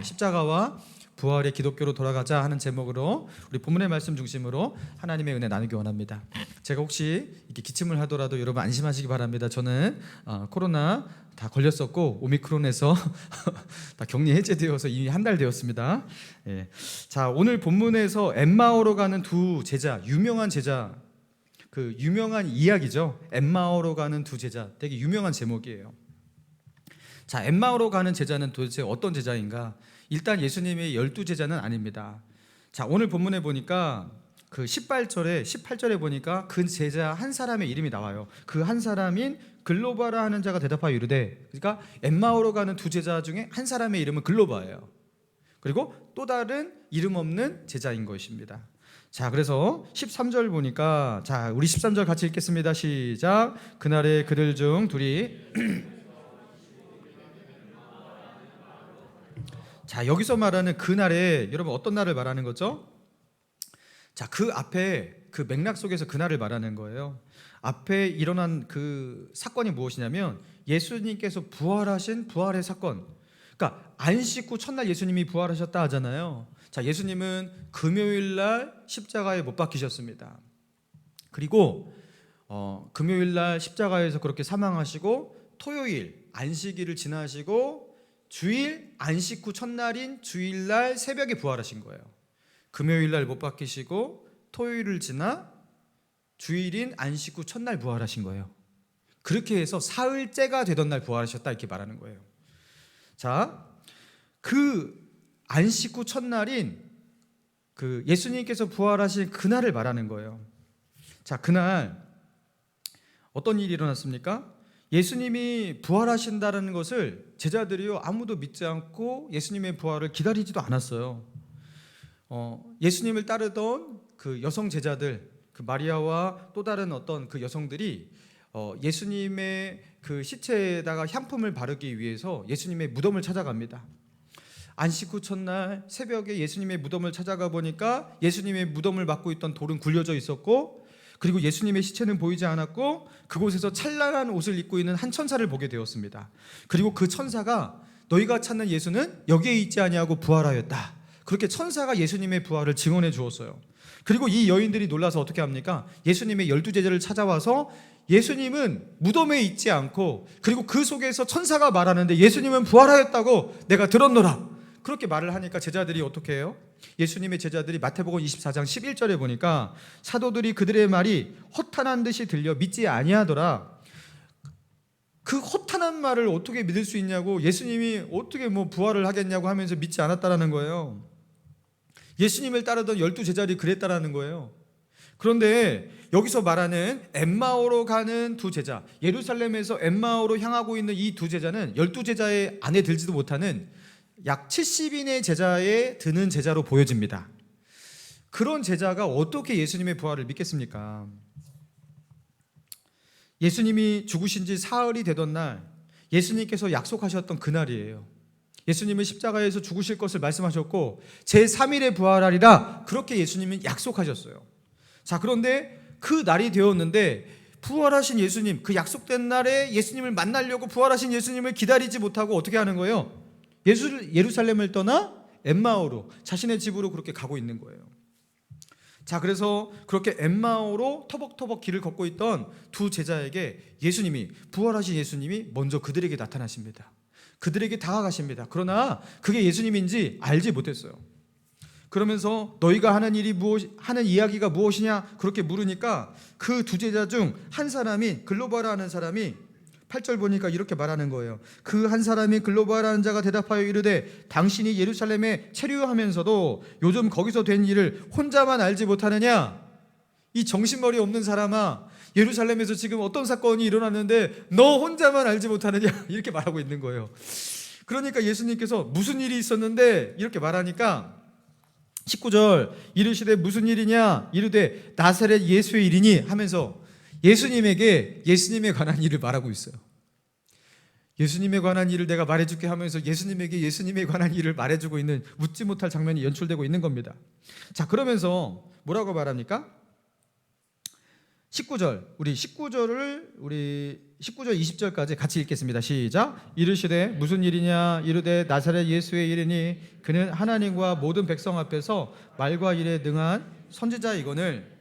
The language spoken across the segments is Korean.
십자가와 부활의 기독교로 돌아가자 하는 제목으로 우리 본문의 말씀 중심으로 하나님의 은혜 나누기 원합니다. 제가 혹시 이렇게 기침을 하더라도 여러분 안심하시기 바랍니다. 저는 코로나 다 걸렸었고 오미크론에서 다 격리 해제되어서 이미 한 달 되었습니다. 자, 오늘 본문에서 엠마오로 가는 두 제자, 유명한 제자, 그 유명한 이야기죠. 엠마오로 가는 두 제자, 되게 유명한 제목이에요. 자, 엠마오로 가는 제자는 도대체 어떤 제자인가? 일단 예수님의 12제자는 아닙니다. 자, 오늘 본문에 보니까 그 18절에 보니까 그 제자 한 사람의 이름이 나와요. 그 한 사람인 글로바라 하는 자가 대답하여 이르되, 그러니까 엠마오로 가는 두 제자 중에 한 사람의 이름은 글로바예요. 그리고 또 다른 이름 없는 제자인 것입니다. 자, 그래서 13절 보니까, 자, 우리 13절 같이 읽겠습니다. 시작. 그날에 그들 중 둘이 자, 여기서 말하는 그날에, 여러분 어떤 날을 말하는 거죠? 자, 그 앞에 그 맥락 속에서 그날을 말하는 거예요. 앞에 일어난 그 사건이 무엇이냐면 예수님께서 부활하신 부활의 사건. 그러니까 안식 후 첫날 예수님이 부활하셨다 하잖아요. 자, 예수님은 금요일 날 십자가에 못 박히셨습니다. 그리고 금요일 날 십자가에서 그렇게 사망하시고 토요일 안식일을 지나시고 주일 안식 후 첫날인 주일날 새벽에 부활하신 거예요. 금요일날 못 박히시고 토요일을 지나 주일인 안식 후 첫날 부활하신 거예요. 그렇게 해서 사흘째가 되던 날 부활하셨다 이렇게 말하는 거예요. 자, 그 안식 후 첫날인 그 예수님께서 부활하신 그날을 말하는 거예요. 자, 그날 어떤 일이 일어났습니까? 예수님이 부활하신다는 것을 제자들이요 아무도 믿지 않고 예수님의 부활을 기다리지도 않았어요. 예수님을 따르던 그 여성 제자들, 그 마리아와 또 다른 어떤 그 여성들이 예수님의 그 시체에다가 향품을 바르기 위해서 예수님의 무덤을 찾아갑니다. 안식 후 첫날 새벽에 예수님의 무덤을 찾아가 보니까 예수님의 무덤을 막고 있던 돌은 굴려져 있었고, 그리고 예수님의 시체는 보이지 않았고, 그곳에서 찬란한 옷을 입고 있는 한 천사를 보게 되었습니다. 그리고 그 천사가 너희가 찾는 예수는 여기에 있지 아니하고 부활하였다. 그렇게 천사가 예수님의 부활을 증언해 주었어요. 그리고 이 여인들이 놀라서 어떻게 합니까? 예수님의 12제자를 찾아와서 예수님은 무덤에 있지 않고, 그리고 그 속에서 천사가 말하는데 예수님은 부활하였다고 내가 들었노라. 그렇게 말을 하니까 제자들이 어떻게 해요? 예수님의 제자들이 마태복음 24장 11절에 보니까 사도들이 그들의 말이 허탄한 듯이 들려 믿지 아니하더라. 그 허탄한 말을 어떻게 믿을 수 있냐고, 예수님이 어떻게 부활을 하겠냐고 하면서 믿지 않았다라는 거예요. 예수님을 따르던 12제자들이 그랬다라는 거예요. 그런데 여기서 말하는 엠마오로 가는 두 제자, 예루살렘에서 엠마오로 향하고 있는 이 두 제자는 12제자의 안에 들지도 못하는 약 70인의 제자에 드는 제자로 보여집니다. 그런 제자가 어떻게 예수님의 부활을 믿겠습니까? 예수님이 죽으신 지 사흘이 되던 날, 예수님께서 약속하셨던 그날이에요. 예수님은 십자가에서 죽으실 것을 말씀하셨고 제3일에 부활하리라, 그렇게 예수님은 약속하셨어요. 자, 그런데 그 날이 되었는데 부활하신 예수님, 그 약속된 날에 예수님을 만나려고 부활하신 예수님을 기다리지 못하고 어떻게 하는 거예요? 예루살렘을 떠나 엠마오로, 자신의 집으로 그렇게 가고 있는 거예요. 자, 그래서 그렇게 엠마오로 터벅터벅 길을 걷고 있던 두 제자에게 예수님이, 부활하신 예수님이 먼저 그들에게 나타나십니다. 그들에게 다가가십니다. 그러나 그게 예수님인지 알지 못했어요. 그러면서 너희가 하는 이야기가 무엇이냐 그렇게 물으니까 그 두 제자 중 한 사람이, 글로바라 하는 사람이 8절 보니까 이렇게 말하는 거예요. 그 한 사람이 글로바라 하는 자가 대답하여 이르되 당신이 예루살렘에 체류하면서도 요즘 거기서 된 일을 혼자만 알지 못하느냐? 이 정신머리 없는 사람아, 예루살렘에서 지금 어떤 사건이 일어났는데 너 혼자만 알지 못하느냐? 이렇게 말하고 있는 거예요. 그러니까 예수님께서 무슨 일이 있었는데 이렇게 말하니까 19절 이르시되 무슨 일이냐? 이르되 나사렛 예수의 일이니 하면서 예수님에게 예수님에 관한 일을 말하고 있어요. 예수님에 관한 일을 내가 말해줄게 하면서 예수님에게 예수님에 관한 일을 말해주고 있는 묻지 못할 장면이 연출되고 있는 겁니다. 자, 그러면서 뭐라고 말합니까? 우리 19절 20절까지 같이 읽겠습니다. 시작. 이르시되 무슨 일이냐 이르되 나사렛 예수의 일이니 그는 하나님과 모든 백성 앞에서 말과 일에 능한 선지자이거늘.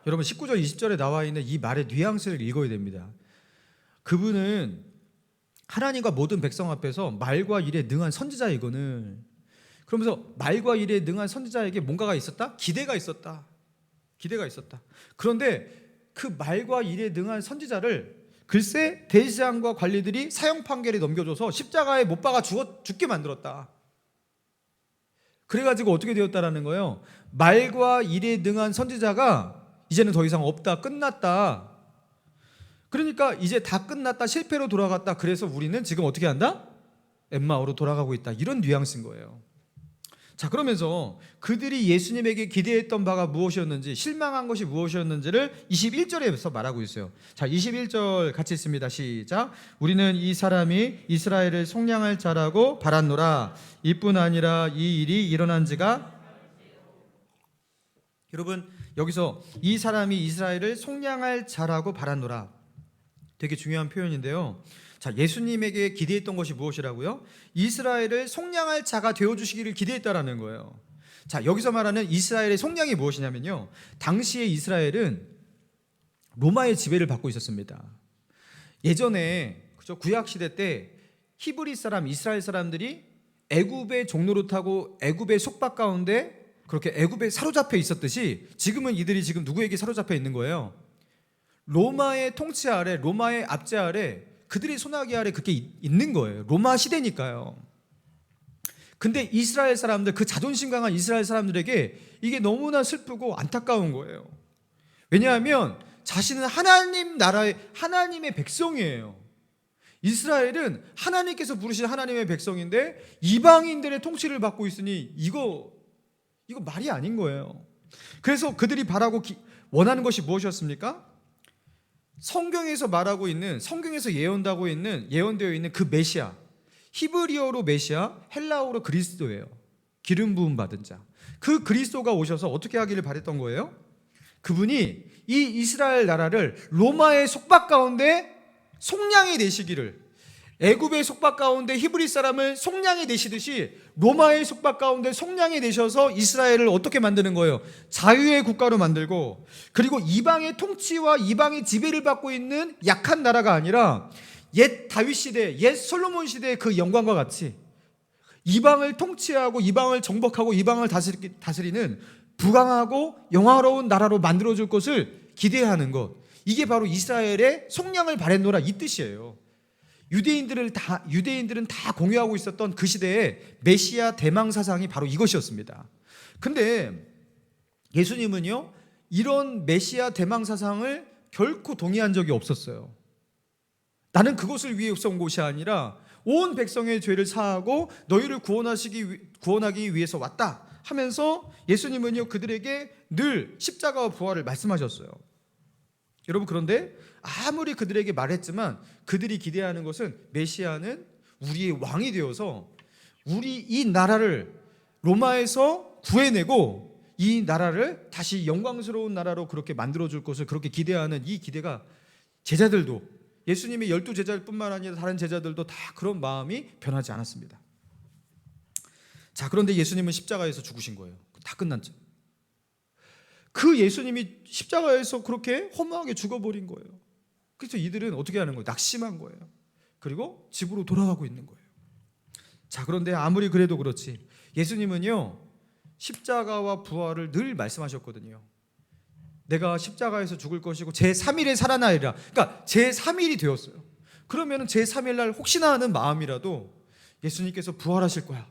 여러분 19절 20절에 나와 있는 이 말의 뉘앙스를 읽어야 됩니다. 그분은 하나님과 모든 백성 앞에서 말과 일에 능한 선지자이거늘. 그러면서 말과 일에 능한 선지자에게 뭔가가 있었다? 기대가 있었다. 그런데 그 말과 일에 능한 선지자를 글쎄 대제사장과 관리들이 사형 판결에 넘겨줘서 십자가에 못 박아 죽게 만들었다. 그래가지고 어떻게 되었다라는 거예요? 말과 일에 능한 선지자가 이제는 더 이상 없다, 끝났다. 그러니까 이제 다 끝났다, 실패로 돌아갔다. 그래서 우리는 지금 어떻게 한다? 엠마오로 돌아가고 있다. 이런 뉘앙스인 거예요. 자, 그러면서 그들이 예수님에게 기대했던 바가 무엇이었는지, 실망한 것이 무엇이었는지를 21절에서 말하고 있어요. 자, 21절 같이 읽습니다. 시작. 우리는 이 사람이 이스라엘을 속량할 자라고 바랐노라. 이뿐 아니라 이 일이 일어난 지가, 여러분 여기서 이 사람이 이스라엘을 속량할 자라고 바랐노라, 되게 중요한 표현인데요. 자, 예수님에게 기대했던 것이 무엇이라고요? 이스라엘을 속량할 자가 되어주시기를 기대했다라는 거예요. 자, 여기서 말하는 이스라엘의 속량이 무엇이냐면요, 당시의 이스라엘은 로마의 지배를 받고 있었습니다. 예전에 구약 시대 때 히브리 사람, 이스라엘 사람들이 애굽의 종로를 타고 애굽의 속박 가운데 그렇게 애굽에 사로잡혀 있었듯이 지금은 이들이 지금 누구에게 사로잡혀 있는 거예요? 로마의 통치 아래, 로마의 압제 아래, 그들의 손아귀 아래 그렇게 있는 거예요. 로마 시대니까요. 근데 이스라엘 사람들, 그 자존심 강한 이스라엘 사람들에게 이게 너무나 슬프고 안타까운 거예요. 왜냐하면 자신은 하나님 나라의 하나님의 백성이에요. 이스라엘은 하나님께서 부르신 하나님의 백성인데 이방인들의 통치를 받고 있으니 이거 말이 아닌 거예요. 그래서 그들이 바라고 원하는 것이 무엇이었습니까? 성경에서 말하고 있는, 성경에서 예언되어 있는 그 메시아, 히브리어로 메시아, 헬라어로 그리스도예요. 기름 부음 받은 자. 그 그리스도가 오셔서 어떻게 하기를 바랬던 거예요? 그분이 이 이스라엘 나라를 로마의 속박 가운데 속량해 내시기를, 애굽의 속박 가운데 히브리 사람을 속량해 내시듯이 로마의 속박 가운데 속량해 내셔서 이스라엘을 어떻게 만드는 거예요? 자유의 국가로 만들고, 그리고 이방의 통치와 이방의 지배를 받고 있는 약한 나라가 아니라 옛 다윗 시대, 옛 솔로몬 시대의 그 영광과 같이 이방을 통치하고 이방을 정복하고 이방을 다스리는 부강하고 영화로운 나라로 만들어줄 것을 기대하는 것, 이게 바로 이스라엘의 속량을 바랬노라, 이 뜻이에요. 유대인들은 다 공유하고 있었던 그 시대의 메시아 대망 사상이 바로 이것이었습니다. 근데 예수님은요, 이런 메시아 대망 사상을 결코 동의한 적이 없었어요. 나는 그것을 위해서 온 것이 아니라 온 백성의 죄를 사하고 너희를 구원하기 위해서 왔다 하면서 예수님은요, 그들에게 늘 십자가와 부활을 말씀하셨어요. 여러분, 그런데 아무리 그들에게 말했지만 그들이 기대하는 것은 메시아는 우리의 왕이 되어서 우리 이 나라를 로마에서 구해내고 이 나라를 다시 영광스러운 나라로 그렇게 만들어줄 것을 그렇게 기대하는 이 기대가, 제자들도, 예수님의 12제자일 뿐만 아니라 다른 제자들도 다 그런 마음이 변하지 않았습니다. 자, 그런데 예수님은 십자가에서 죽으신 거예요. 다 끝났죠. 그 예수님이 십자가에서 그렇게 허무하게 죽어버린 거예요. 그래서 이들은 어떻게 하는 거예요? 낙심한 거예요. 그리고 집으로 돌아가고 있는 거예요. 자, 그런데 아무리 그래도 그렇지, 예수님은요, 십자가와 부활을 늘 말씀하셨거든요. 내가 십자가에서 죽을 것이고 제3일에 살아나리라. 그러니까 제3일이 되었어요. 그러면 제3일 날 혹시나 하는 마음이라도 예수님께서 부활하실 거야,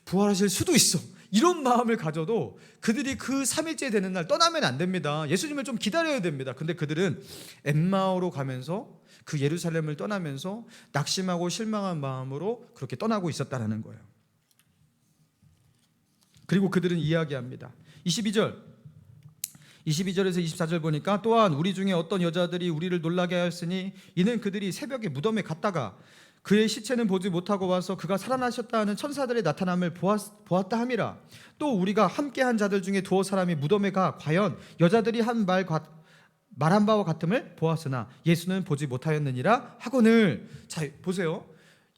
부활하실 수도 있어, 이런 마음을 가져도 그들이 그 3일째 되는 날 떠나면 안 됩니다. 예수님을 좀 기다려야 됩니다. 근데 그들은 엠마오로 가면서, 그 예루살렘을 떠나면서 낙심하고 실망한 마음으로 그렇게 떠나고 있었다는 거예요. 그리고 그들은 이야기합니다. 22절에서 24절 보니까, 또한 우리 중에 어떤 여자들이 우리를 놀라게 하였으니 이는 그들이 새벽에 무덤에 갔다가 그의 시체는 보지 못하고 와서 그가 살아나셨다 하는 천사들의 나타남을 보았다 함이라. 또 우리가 함께한 자들 중에 두어 사람이 무덤에 가 과연 여자들이 한 말한 바와 같음을 보았으나 예수는 보지 못하였느니라 하거늘. 자, 보세요.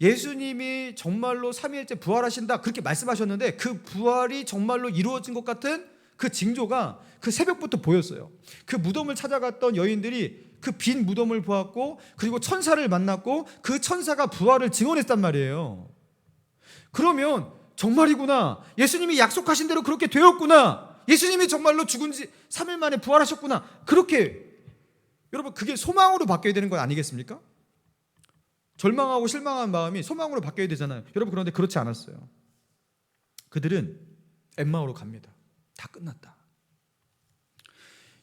예수님이 정말로 3일째 부활하신다 그렇게 말씀하셨는데 그 부활이 정말로 이루어진 것 같은 그 징조가 그 새벽부터 보였어요. 그 무덤을 찾아갔던 여인들이 그 빈 무덤을 보았고, 그리고 천사를 만났고, 그 천사가 부활을 증언했단 말이에요. 그러면 정말이구나, 예수님이 약속하신 대로 그렇게 되었구나, 예수님이 정말로 죽은 지 3일 만에 부활하셨구나, 그렇게 여러분 그게 소망으로 바뀌어야 되는 건 아니겠습니까? 절망하고 실망한 마음이 소망으로 바뀌어야 되잖아요. 여러분, 그런데 그렇지 않았어요. 그들은 엠마오로 갑니다. 다 끝났다.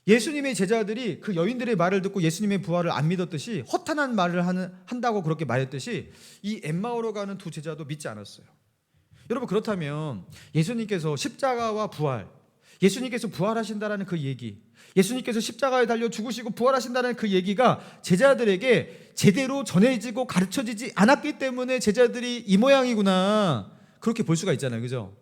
예수님의 제자들이 그 여인들의 말을 듣고 예수님의 부활을 안 믿었듯이, 허탄한 말을 한다고 그렇게 말했듯이, 이 엠마오로 가는 두 제자도 믿지 않았어요. 여러분, 그렇다면 예수님께서 십자가와 부활, 예수님께서 부활하신다라는 그 얘기, 예수님께서 십자가에 달려 죽으시고 부활하신다는 그 얘기가 제자들에게 제대로 전해지고 가르쳐지지 않았기 때문에 제자들이 이 모양이구나, 그렇게 볼 수가 있잖아요. 그죠?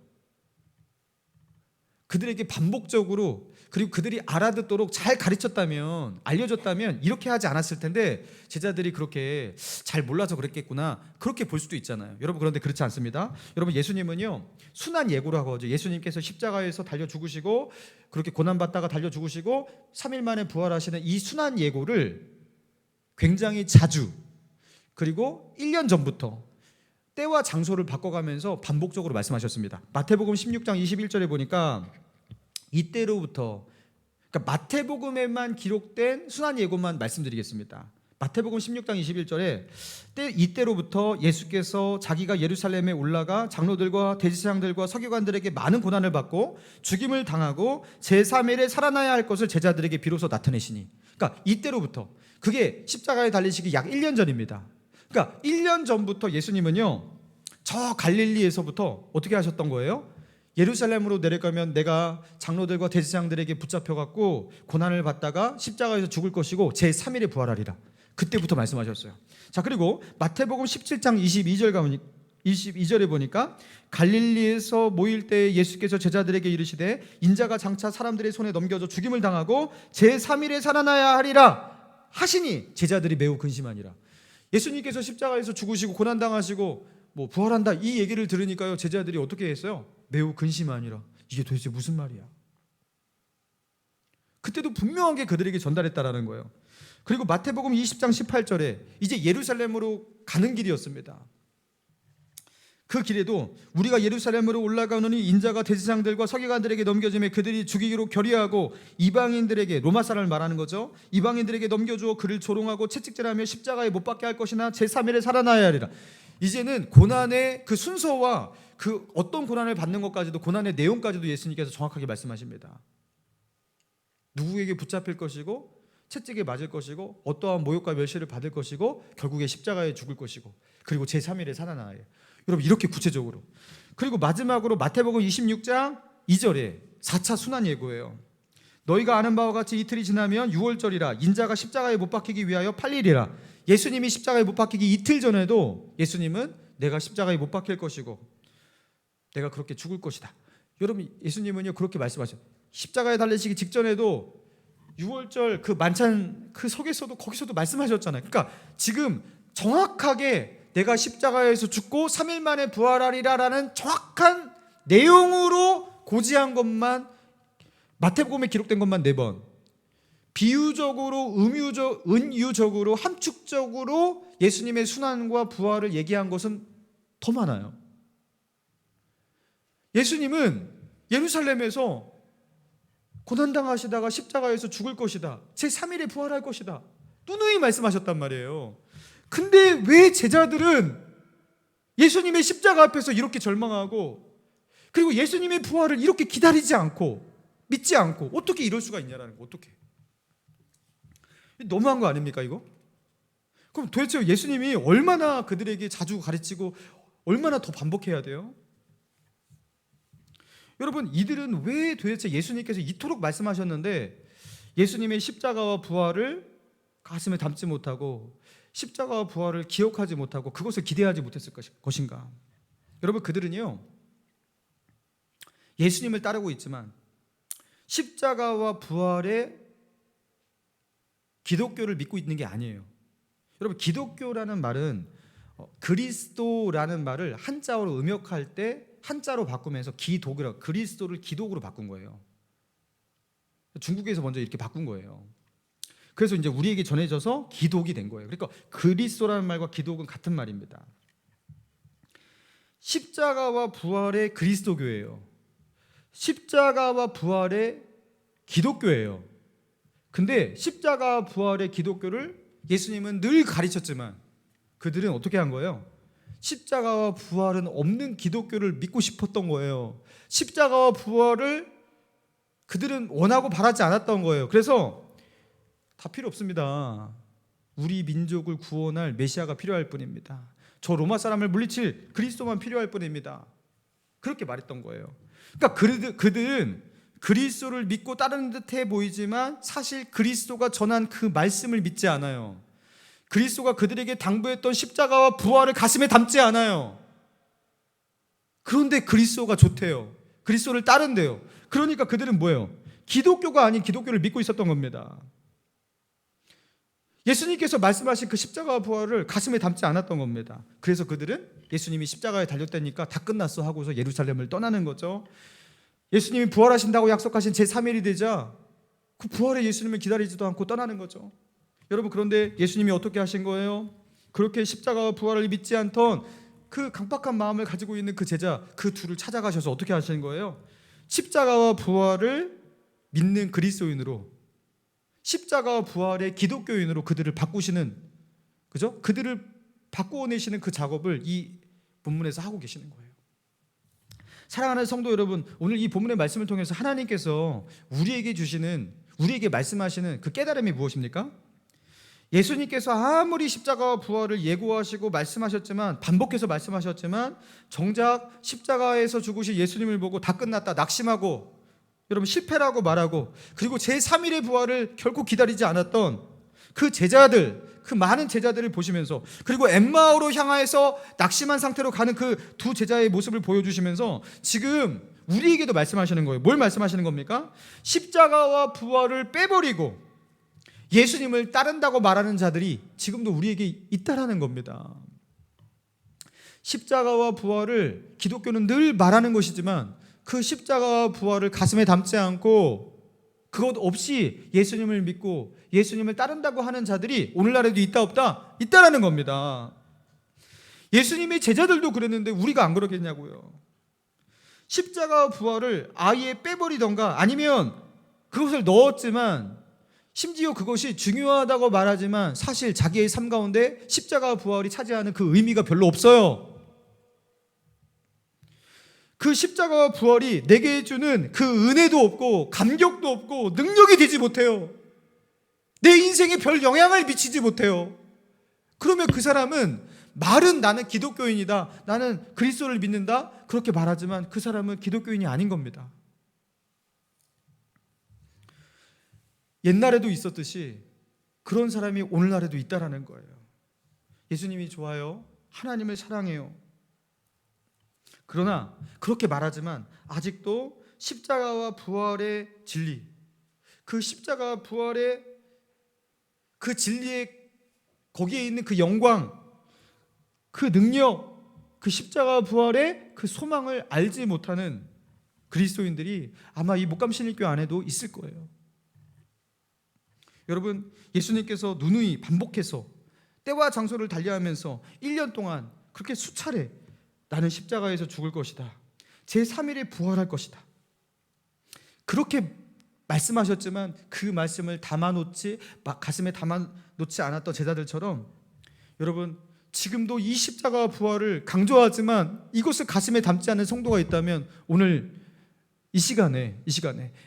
그들에게 반복적으로, 그리고 그들이 알아듣도록 잘 가르쳤다면, 알려줬다면 이렇게 하지 않았을 텐데 제자들이 그렇게 잘 몰라서 그랬겠구나, 그렇게 볼 수도 있잖아요. 여러분, 그런데 그렇지 않습니다. 여러분, 예수님은요 순한 예고라고 하죠. 예수님께서 십자가에서 달려 죽으시고 그렇게 고난받다가 달려 죽으시고 3일 만에 부활하시는 이 순한 예고를 굉장히 자주, 그리고 1년 전부터 때와 장소를 바꿔가면서 반복적으로 말씀하셨습니다. 마태복음 16장 21절에 보니까 이때로부터, 그러니까 마태복음에만 기록된 순한 예고만 말씀드리겠습니다. 마태복음 16장 21절에 이때로부터 예수께서 자기가 예루살렘에 올라가 장로들과 대제사장들과 서기관들에게 많은 고난을 받고 죽임을 당하고 제3일에 살아나야 할 것을 제자들에게 비로소 나타내시니, 그러니까 이때로부터, 그게 십자가에 달리시기 약 1년 전입니다. 그러니까 1년 전부터 예수님은요 저 갈릴리에서부터 어떻게 하셨던 거예요? 예루살렘으로 내려가면 내가 장로들과 대제사장들에게 붙잡혀갖고 고난을 받다가 십자가에서 죽을 것이고 제3일에 부활하리라, 그때부터 말씀하셨어요. 자, 그리고 마태복음 17장 22절에 보니까 갈릴리에서 모일 때 예수께서 제자들에게 이르시되 인자가 장차 사람들의 손에 넘겨져 죽임을 당하고 제3일에 살아나야 하리라 하시니 제자들이 매우 근심하니라. 예수님께서 십자가에서 죽으시고 고난당하시고 부활한다, 이 얘기를 들으니까요 제자들이 어떻게 했어요? 매우 근심하니라. 이게 도대체 무슨 말이야? 그때도 분명하게 그들에게 전달했다라는 거예요. 그리고 마태복음 20장 18절에 이제 예루살렘으로 가는 길이었습니다. 그 길에도 우리가 예루살렘으로 올라가노니 인자가 대제사장들과 서기관들에게 넘겨지매 그들이 죽이기로 결의하고 이방인들에게, 로마 사람을 말하는 거죠, 이방인들에게 넘겨주어 그를 조롱하고 채찍질하며 십자가에 못 박게 할 것이나 제3일에 살아나야 하리라. 이제는 고난의 그 순서와 그 어떤 고난을 받는 것까지도, 고난의 내용까지도 예수님께서 정확하게 말씀하십니다. 누구에게 붙잡힐 것이고 채찍에 맞을 것이고 어떠한 모욕과 멸시를 받을 것이고 결국에 십자가에 죽을 것이고 그리고 제3일에 살아나야 해요. 여러분, 이렇게 구체적으로. 그리고 마지막으로 마태복음 26장 2절에 4차 순환 예고예요. 너희가 아는 바와 같이 이틀이 지나면 유월절이라 인자가 십자가에 못 박히기 위하여 팔리리라. 예수님이 십자가에 못 박히기 이틀 전에도 예수님은 내가 십자가에 못 박힐 것이고 내가 그렇게 죽을 것이다. 여러분, 예수님은요 그렇게 말씀하셔요. 십자가에 달리시기 직전에도 유월절 그 만찬 그 속에서도, 거기서도 말씀하셨잖아요. 그러니까 지금 정확하게 내가 십자가에서 죽고 3일 만에 부활하리라라는 정확한 내용으로 고지한 것만, 마태복음에 기록된 것만 4번, 비유적으로, 은유적으로, 함축적으로 예수님의 순환과 부활을 얘기한 것은 더 많아요. 예수님은 예루살렘에서 고난당하시다가 십자가에서 죽을 것이다, 제3일에 부활할 것이다, 누누이 말씀하셨단 말이에요. 근데 왜 제자들은 예수님의 십자가 앞에서 이렇게 절망하고, 그리고 예수님의 부활을 이렇게 기다리지 않고 믿지 않고 어떻게 이럴 수가 있냐라는 거. 어떻게? 너무한 거 아닙니까 이거? 그럼 도대체 예수님이 얼마나 그들에게 자주 가르치고 얼마나 더 반복해야 돼요? 여러분, 이들은 왜 도대체 예수님께서 이토록 말씀하셨는데 예수님의 십자가와 부활을 가슴에 담지 못하고 십자가와 부활을 기억하지 못하고 그것을 기대하지 못했을 것인가? 여러분, 그들은요 예수님을 따르고 있지만 십자가와 부활의 기독교를 믿고 있는 게 아니에요. 여러분, 기독교라는 말은 그리스도라는 말을 한자어로 음역할 때 한자로 바꾸면서 기독이라고, 그리스도를 기독으로 바꾼 거예요. 중국에서 먼저 이렇게 바꾼 거예요. 그래서 이제 우리에게 전해져서 기독이 된 거예요. 그러니까 그리스도라는 말과 기독은 같은 말입니다. 십자가와 부활의 그리스도교예요. 십자가와 부활의 기독교예요. 근데 십자가와 부활의 기독교를 예수님은 늘 가르쳤지만 그들은 어떻게 한 거예요? 십자가와 부활은 없는 기독교를 믿고 싶었던 거예요. 십자가와 부활을 그들은 원하고 바라지 않았던 거예요. 그래서 다 필요 없습니다. 우리 민족을 구원할 메시아가 필요할 뿐입니다. 저 로마 사람을 물리칠 그리스도만 필요할 뿐입니다. 그렇게 말했던 거예요. 그러니까 그들은 그리스도를 믿고 따르는 듯해 보이지만 사실 그리스도가 전한 그 말씀을 믿지 않아요. 그리스도가 그들에게 당부했던 십자가와 부활을 가슴에 담지 않아요. 그런데 그리스도가 좋대요. 그리스도를 따른대요. 그러니까 그들은 뭐예요? 기독교가 아닌 기독교를 믿고 있었던 겁니다. 예수님께서 말씀하신 그 십자가와 부활을 가슴에 담지 않았던 겁니다. 그래서 그들은 예수님이 십자가에 달렸다니까 다 끝났어 하고서 예루살렘을 떠나는 거죠. 예수님이 부활하신다고 약속하신 제3일이 되자 그 부활의 예수님을 기다리지도 않고 떠나는 거죠. 여러분, 그런데 예수님이 어떻게 하신 거예요? 그렇게 십자가와 부활을 믿지 않던 그 강박한 마음을 가지고 있는 그 제자, 그 둘을 찾아가셔서 어떻게 하시는 거예요? 십자가와 부활을 믿는 그리스도인으로, 십자가와 부활의 기독교인으로 그들을 바꾸시는, 그죠? 그들을 바꾸어내시는 그 작업을 이 본문에서 하고 계시는 거예요. 사랑하는 성도 여러분, 오늘 이 본문의 말씀을 통해서 하나님께서 우리에게 말씀하시는 그 깨달음이 무엇입니까? 예수님께서 아무리 십자가와 부활을 예고하시고 말씀하셨지만, 반복해서 말씀하셨지만 정작 십자가에서 죽으신 예수님을 보고 다 끝났다 낙심하고 여러분 실패라고 말하고, 그리고 제3일의 부활을 결코 기다리지 않았던 그 제자들, 그 많은 제자들을 보시면서, 그리고 엠마오로 향하여서 낙심한 상태로 가는 그 두 제자의 모습을 보여주시면서 지금 우리에게도 말씀하시는 거예요. 뭘 말씀하시는 겁니까? 십자가와 부활을 빼버리고 예수님을 따른다고 말하는 자들이 지금도 우리에게 있다라는 겁니다. 십자가와 부활을 기독교는 늘 말하는 것이지만 그 십자가와 부활을 가슴에 담지 않고 그것 없이 예수님을 믿고 예수님을 따른다고 하는 자들이 오늘날에도 있다 없다? 있다라는 겁니다. 예수님의 제자들도 그랬는데 우리가 안 그러겠냐고요. 십자가와 부활을 아예 빼버리던가 아니면 그것을 넣었지만 심지어 그것이 중요하다고 말하지만 사실 자기의 삶 가운데 십자가와 부활이 차지하는 그 의미가 별로 없어요. 그 십자가와 부활이 내게 주는 그 은혜도 없고 감격도 없고 능력이 되지 못해요. 내 인생에 별 영향을 미치지 못해요. 그러면 그 사람은 말은 나는 기독교인이다, 나는 그리스도를 믿는다 그렇게 말하지만 그 사람은 기독교인이 아닌 겁니다. 옛날에도 있었듯이 그런 사람이 오늘날에도 있다라는 거예요. 예수님이 좋아요. 하나님을 사랑해요. 그러나 그렇게 말하지만 아직도 십자가와 부활의 진리, 그 십자가와 부활의 그 진리의 거기에 있는 그 영광, 그 능력, 그 십자가와 부활의 그 소망을 알지 못하는 그리스도인들이 아마 이 목감신일교 안에도 있을 거예요. 여러분, 예수님께서 누누이 반복해서 때와 장소를 달리하면서 1년 동안 그렇게 수차례 나는 십자가에서 죽을 것이다, 제3일에 부활할 것이다 그렇게 말씀하셨지만 그 말씀을 가슴에 담아놓지 않았던 제자들처럼 여러분, 지금도 이 십자가와 부활을 강조하지만 이것을 가슴에 담지 않는 성도가 있다면 오늘 이 시간에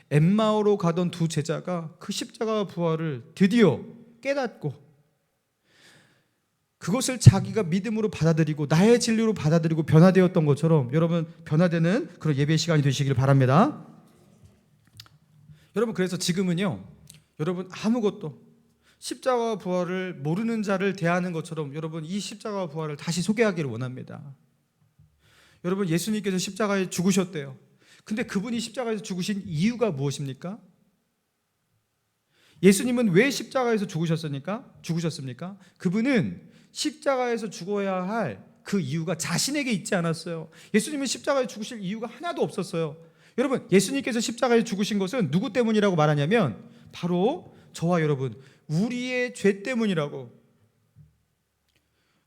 엠마오로 가던 두 제자가 그 십자가와 부활을 드디어 깨닫고 그것을 자기가 믿음으로 받아들이고 나의 진리로 받아들이고 변화되었던 것처럼 여러분 변화되는 그런 예배 시간이 되시길 바랍니다. 여러분, 그래서 지금은요, 여러분 아무것도 십자가 부활을 모르는 자를 대하는 것처럼 여러분 이 십자가 부활을 다시 소개하기를 원합니다. 여러분 예수님께서 십자가에 죽으셨대요. 근데 그분이 십자가에서 죽으신 이유가 무엇입니까? 예수님은 왜 십자가에서 죽으셨습니까? 그분은 십자가에서 죽어야 할 그 이유가 자신에게 있지 않았어요. 예수님은 십자가에 죽으실 이유가 하나도 없었어요. 여러분 예수님께서 십자가에 죽으신 것은 누구 때문이라고 말하냐면 바로 저와 여러분 우리의 죄 때문이라고.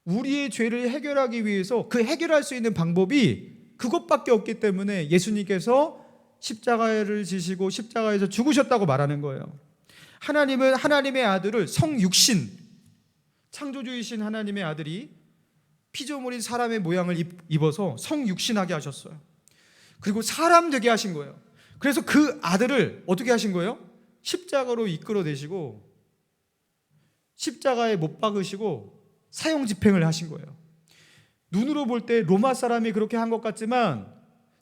우리의 죄를 해결하기 위해서 그 해결할 수 있는 방법이 그것밖에 없기 때문에 예수님께서 십자가를 지시고 십자가에서 죽으셨다고 말하는 거예요. 하나님은 하나님의 아들을 성육신, 창조주이신 하나님의 아들이 피조물인 사람의 모양을 입어서 성육신하게 하셨어요. 그리고 사람 되게 하신 거예요. 그래서 그 아들을 어떻게 하신 거예요? 십자가로 이끌어내시고 십자가에 못 박으시고 사형 집행을 하신 거예요. 눈으로 볼 때 로마 사람이 그렇게 한 것 같지만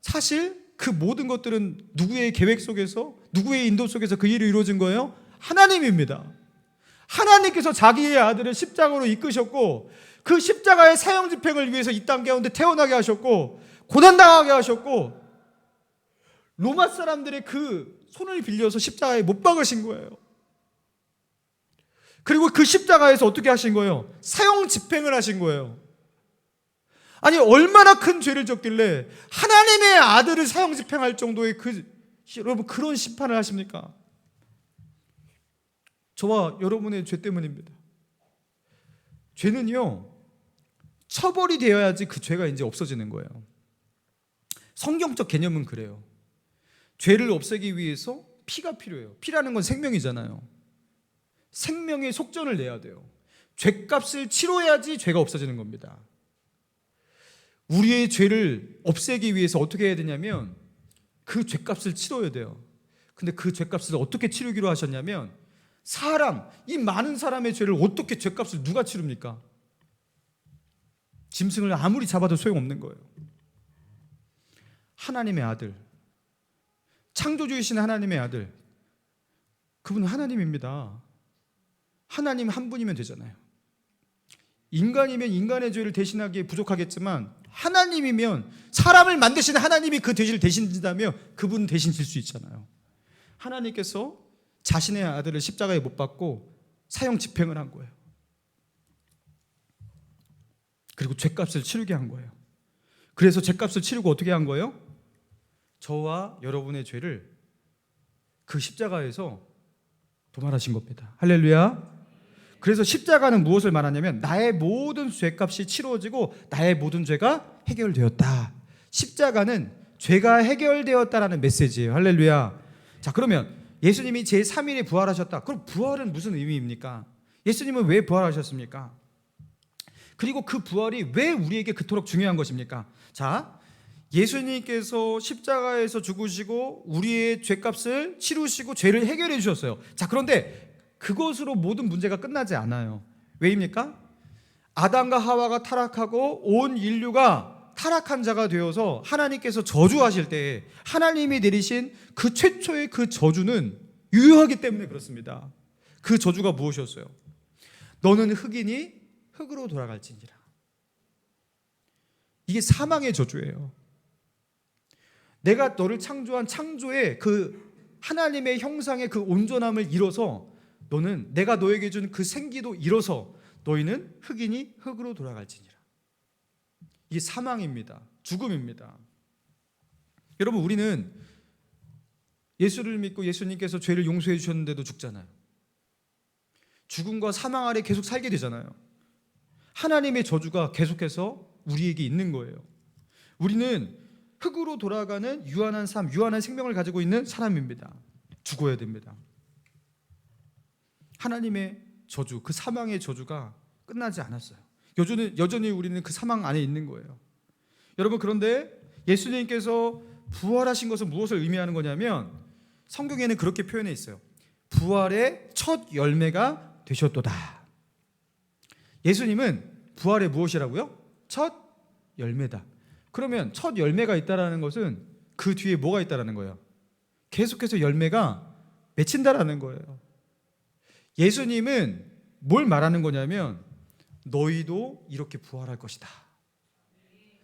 사실 그 모든 것들은 누구의 계획 속에서, 누구의 인도 속에서 그 일이 이루어진 거예요? 하나님입니다. 하나님께서 자기의 아들을 십자가로 이끄셨고 그 십자가의 사형 집행을 위해서 이 땅 가운데 태어나게 하셨고 고난당하게 하셨고 로마 사람들의 그 손을 빌려서 십자가에 못 박으신 거예요. 그리고 그 십자가에서 어떻게 하신 거예요? 사형 집행을 하신 거예요. 아니 얼마나 큰 죄를 졌길래 하나님의 아들을 사형 집행할 정도의 여러분 그런 심판을 하십니까? 저와 여러분의 죄 때문입니다. 죄는요 처벌이 되어야지 그 죄가 이제 없어지는 거예요. 성경적 개념은 그래요. 죄를 없애기 위해서 피가 필요해요. 피라는 건 생명이잖아요. 생명의 속전을 내야 돼요. 죄값을 치러야지 죄가 없어지는 겁니다. 우리의 죄를 없애기 위해서 어떻게 해야 되냐면 그 죄값을 치러야 돼요. 근데 그 죄값을 어떻게 치르기로 하셨냐면 이 많은 사람의 죄를 어떻게 죄값을 누가 치릅니까? 짐승을 아무리 잡아도 소용없는 거예요. 하나님의 아들, 창조주이신 하나님의 아들, 그분은 하나님입니다. 하나님 한 분이면 되잖아요. 인간이면 인간의 죄를 대신하기에 부족하겠지만 하나님이면 사람을 만드신 하나님이 그 죄를 대신진다면 그분 대신 질 수 있잖아요. 하나님께서 자신의 아들을 십자가에 못 박고 사형 집행을 한 거예요. 그리고 죄값을 치르게 한 거예요. 그래서 죄값을 치르고 어떻게 한 거예요? 저와 여러분의 죄를 그 십자가에서 도말하신 겁니다. 할렐루야. 그래서 십자가는 무엇을 말하냐면 나의 모든 죄값이 치루어지고 나의 모든 죄가 해결되었다. 십자가는 죄가 해결되었다라는 메시지예요. 할렐루야. 자, 그러면 예수님이 제3일에 부활하셨다. 그럼 부활은 무슨 의미입니까? 예수님은 왜 부활하셨습니까? 그리고 그 부활이 왜 우리에게 그토록 중요한 것입니까? 자, 예수님께서 십자가에서 죽으시고 우리의 죄값을 치루시고 죄를 해결해 주셨어요. 자, 그런데 그것으로 모든 문제가 끝나지 않아요. 왜입니까? 아담과 하와가 타락하고 온 인류가 타락한 자가 되어서 하나님께서 저주하실 때 하나님이 내리신 그 최초의 그 저주는 유효하기 때문에 그렇습니다. 그 저주가 무엇이었어요? 너는 흙이니 흙으로 돌아갈지니라. 이게 사망의 저주예요. 내가 너를 창조한 창조의 그 하나님의 형상의 그 온전함을 잃어서 너는 내가 너에게 준 그 생기도 잃어서 너희는 흙이니 흙으로 돌아갈지니라. 이게 사망입니다. 죽음입니다. 여러분, 우리는 예수를 믿고 예수님께서 죄를 용서해 주셨는데도 죽잖아요. 죽음과 사망 아래 계속 살게 되잖아요. 하나님의 저주가 계속해서 우리에게 있는 거예요. 우리는 흙으로 돌아가는 유한한 삶, 유한한 생명을 가지고 있는 사람입니다. 죽어야 됩니다. 하나님의 저주, 그 사망의 저주가 끝나지 않았어요. 여전히 우리는 그 사망 안에 있는 거예요. 여러분, 그런데 예수님께서 부활하신 것은 무엇을 의미하는 거냐면 성경에는 그렇게 표현해 있어요. 부활의 첫 열매가 되셨도다. 예수님은 부활의 무엇이라고요? 첫 열매다. 그러면 첫 열매가 있다라는 것은 그 뒤에 뭐가 있다라는 거예요? 계속해서 열매가 맺힌다라는 거예요. 예수님은 뭘 말하는 거냐면 너희도 이렇게 부활할 것이다,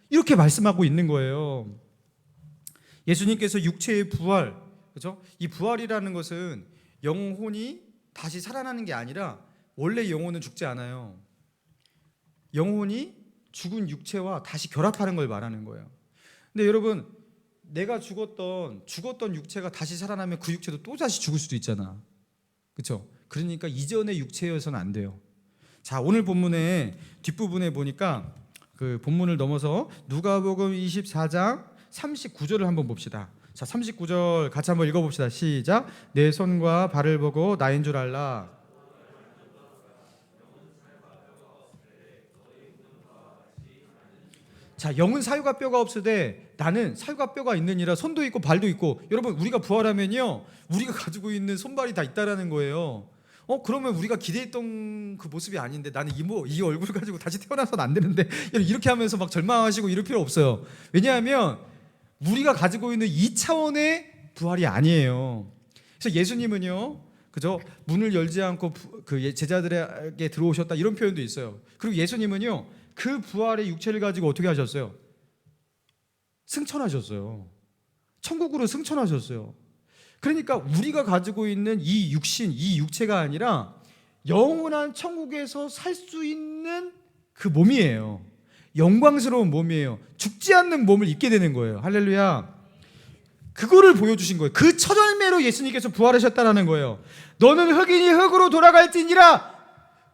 이렇게 말씀하고 있는 거예요. 예수님께서 육체의 부활, 그렇죠? 이 부활이라는 것은 영혼이 다시 살아나는 게 아니라 원래 영혼은 죽지 않아요. 영혼이 죽은 육체와 다시 결합하는 걸 말하는 거예요. 근데 여러분, 내가 죽었던 육체가 다시 살아나면 그 육체도 또 다시 죽을 수도 있잖아. 그렇죠? 그러니까 이전의 육체여서는 안 돼요. 자, 오늘 본문의 뒷부분에 보니까 그 본문을 넘어서 누가복음 24장 39절을 한번 봅시다. 자, 39절 같이 한번 읽어봅시다. 시작. 내 손과 발을 보고 나인 줄 알라. 자, 영은 살과 뼈가 없으되 나는 살과 뼈가 있느니라. 손도 있고 발도 있고. 여러분, 우리가 부활하면요, 우리가 가지고 있는 손발이 다 있다라는 거예요. 그러면 우리가 기대했던 그 모습이 아닌데, 나는 이 얼굴 가지고 다시 태어나서는 안 되는데, 이렇게 하면서 막 절망하시고 이럴 필요 없어요. 왜냐하면 우리가 가지고 있는 2차원의 부활이 아니에요. 그래서 예수님은요, 그죠? 문을 열지 않고 그 제자들에게 들어오셨다, 이런 표현도 있어요. 그리고 예수님은요, 그 부활의 육체를 가지고 어떻게 하셨어요? 승천하셨어요. 천국으로 승천하셨어요. 그러니까 우리가 가지고 있는 이 육신, 이 육체가 아니라 영원한 천국에서 살 수 있는 그 몸이에요. 영광스러운 몸이에요. 죽지 않는 몸을 입게 되는 거예요. 할렐루야. 그거를 보여주신 거예요. 그 첫 열매로 예수님께서 부활하셨다는 거예요. 너는 흙이니 흙으로 돌아갈지니라.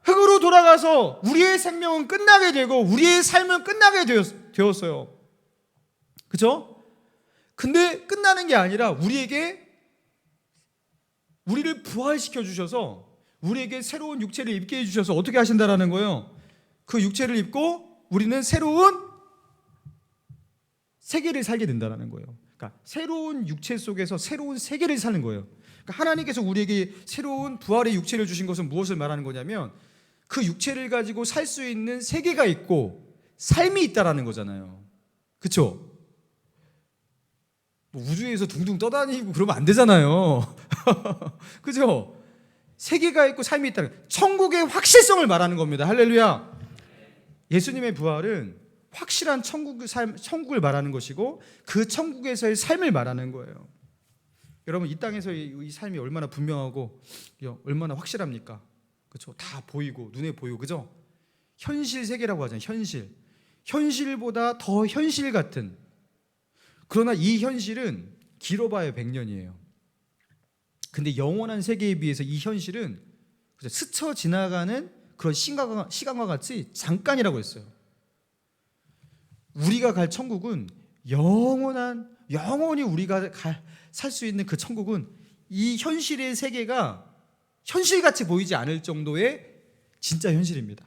흙으로 돌아가서 우리의 생명은 끝나게 되고 우리의 삶은 끝나게 되었어요. 그렇죠? 근데 끝나는 게 아니라 우리를 부활시켜 주셔서 우리에게 새로운 육체를 입게 해 주셔서 어떻게 하신다라는 거예요. 그 육체를 입고 우리는 새로운 세계를 살게 된다는 거예요. 그러니까 새로운 육체 속에서 새로운 세계를 사는 거예요. 그러니까 하나님께서 우리에게 새로운 부활의 육체를 주신 것은 무엇을 말하는 거냐면 그 육체를 가지고 살 수 있는 세계가 있고 삶이 있다라는 거잖아요. 그렇죠? 뭐 우주에서 둥둥 떠다니고 그러면 안 되잖아요. 그죠? 세계가 있고 삶이 있다는, 천국의 확실성을 말하는 겁니다. 할렐루야. 예수님의 부활은 확실한 천국을 말하는 것이고 그 천국에서의 삶을 말하는 거예요. 여러분, 이 땅에서의 이 삶이 얼마나 분명하고 얼마나 확실합니까? 그렇죠? 다 보이고 눈에 보이고, 그죠? 현실 세계라고 하잖아요. 현실보다 더 현실 같은. 그러나 이 현실은 길어봐야 100년이에요. 근데 영원한 세계에 비해서 이 현실은 스쳐 지나가는 그런 시간과 같이 잠깐이라고 했어요. 우리가 갈 천국은 영원히 우리가 살 수 있는 그 천국은 이 현실의 세계가 현실같이 보이지 않을 정도의 진짜 현실입니다.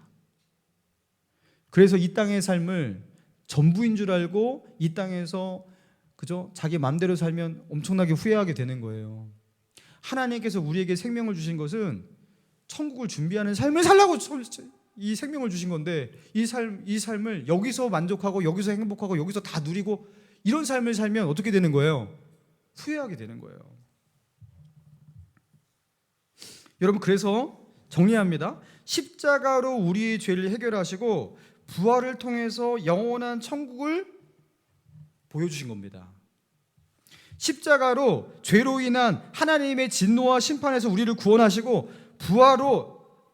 그래서 이 땅의 삶을 전부인 줄 알고 이 땅에서 그죠? 자기 마음대로 살면 엄청나게 후회하게 되는 거예요. 하나님께서 우리에게 생명을 주신 것은 천국을 준비하는 삶을 살라고 이 생명을 주신 건데, 이 삶을 여기서 만족하고 여기서 행복하고 여기서 다 누리고 이런 삶을 살면 어떻게 되는 거예요? 후회하게 되는 거예요. 여러분, 그래서 정리합니다. 십자가로 우리의 죄를 해결하시고 부활을 통해서 영원한 천국을 보여주신 겁니다. 십자가로 죄로 인한 하나님의 진노와 심판에서 우리를 구원하시고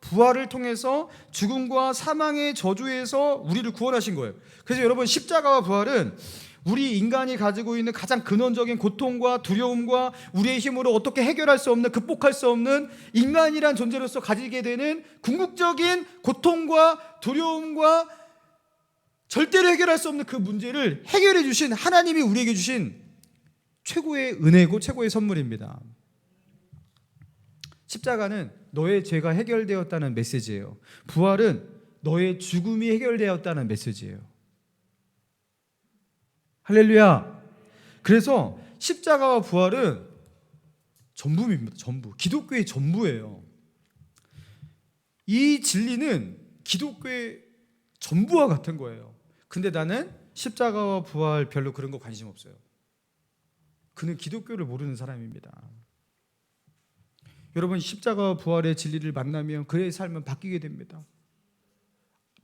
부활을 통해서 죽음과 사망의 저주에서 우리를 구원하신 거예요. 그래서 여러분, 십자가와 부활은 우리 인간이 가지고 있는 가장 근원적인 고통과 두려움과 우리의 힘으로 어떻게 해결할 수 없는, 극복할 수 없는 인간이란 존재로서 가지게 되는 궁극적인 고통과 두려움과 절대로 해결할 수 없는 그 문제를 해결해 주신 하나님이 우리에게 주신 최고의 은혜고 최고의 선물입니다. 십자가는 너의 죄가 해결되었다는 메시지예요. 부활은 너의 죽음이 해결되었다는 메시지예요. 할렐루야. 그래서 십자가와 부활은 전부입니다. 전부. 기독교의 전부예요. 이 진리는 기독교의 전부와 같은 거예요. 근데 나는 십자가와 부활 별로 그런 거 관심 없어요. 그는 기독교를 모르는 사람입니다. 여러분, 십자가 부활의 진리를 만나면 그의 삶은 바뀌게 됩니다.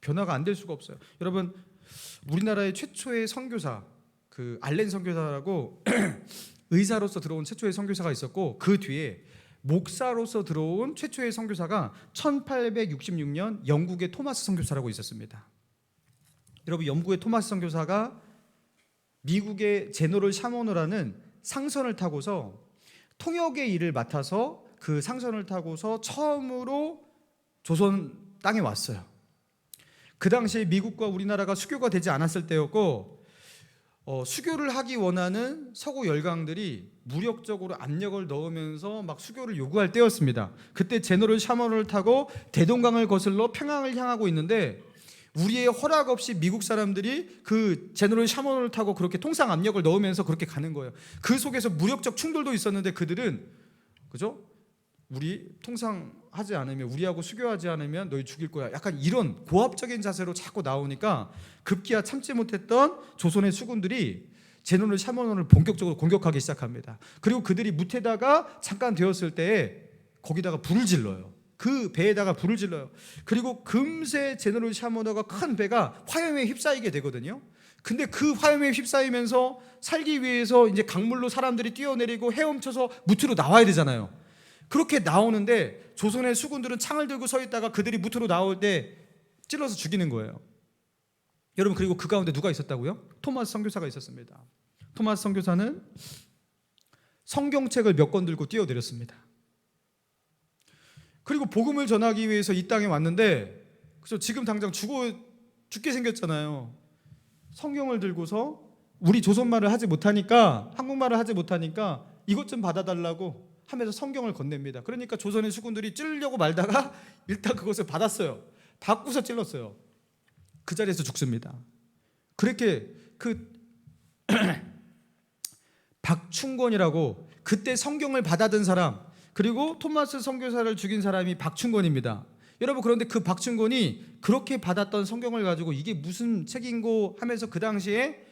변화가 안 될 수가 없어요. 여러분, 우리나라의 최초의 선교사, 그 알렌 선교사라고 의사로서 들어온 최초의 선교사가 있었고, 그 뒤에 목사로서 들어온 최초의 선교사가 1866년 영국의 토마스 선교사라고 있었습니다. 여러분, 영국의 토마스 선교사가 미국의 제너럴 샤머너라는 상선을 타고서 통역의 일을 맡아서 그 상선을 타고서 처음으로 조선 땅에 왔어요. 그 당시에 미국과 우리나라가 수교가 되지 않았을 때였고, 수교를 하기 원하는 서구 열강들이 무력적으로 압력을 넣으면서 막 수교를 요구할 때였습니다. 그때 제너럴 샤머너를 타고 대동강을 거슬러 평양을 향하고 있는데, 우리의 허락 없이 미국 사람들이 그 제너럴 샤머너를 타고 그렇게 통상 압력을 넣으면서 그렇게 가는 거예요. 그 속에서 무력적 충돌도 있었는데 그들은, 그죠? 우리 통상 하지 않으면, 우리하고 수교하지 않으면 너희 죽일 거야, 약간 이런 고압적인 자세로 자꾸 나오니까 급기야 참지 못했던 조선의 수군들이 제너럴 샤머너를 본격적으로 공격하기 시작합니다. 그리고 그들이 무태다가 잠깐 되었을 때에 거기다가 불을 질러요. 그 배에다가 불을 질러요. 그리고 금세 제너럴 샤머너가 큰 배가 화염에 휩싸이게 되거든요. 근데 그 화염에 휩싸이면서 살기 위해서 이제 강물로 사람들이 뛰어내리고 헤엄쳐서 무트로 나와야 되잖아요. 그렇게 나오는데 조선의 수군들은 창을 들고 서 있다가 그들이 무트로 나올 때 찔러서 죽이는 거예요. 여러분, 그리고 그 가운데 누가 있었다고요? 토마스 선교사가 있었습니다. 토마스 선교사는 성경책을 몇 권 들고 뛰어내렸습니다. 그리고 복음을 전하기 위해서 이 땅에 왔는데, 그래서 지금 당장 죽게 생겼잖아요. 성경을 들고서 우리 조선말을 하지 못하니까, 한국말을 하지 못하니까 이것 좀 받아달라고 하면서 성경을 건넵니다. 그러니까 조선의 수군들이 찌르려고 말다가 일단 그것을 받았어요. 받고서 찔렀어요. 그 자리에서 죽습니다. 그렇게 박충권이라고, 그때 성경을 받아든 사람, 그리고 토마스 선교사를 죽인 사람이 박충권입니다. 여러분, 그런데 그 박충권이 그렇게 받았던 성경을 가지고 이게 무슨 책인고 하면서 그 당시에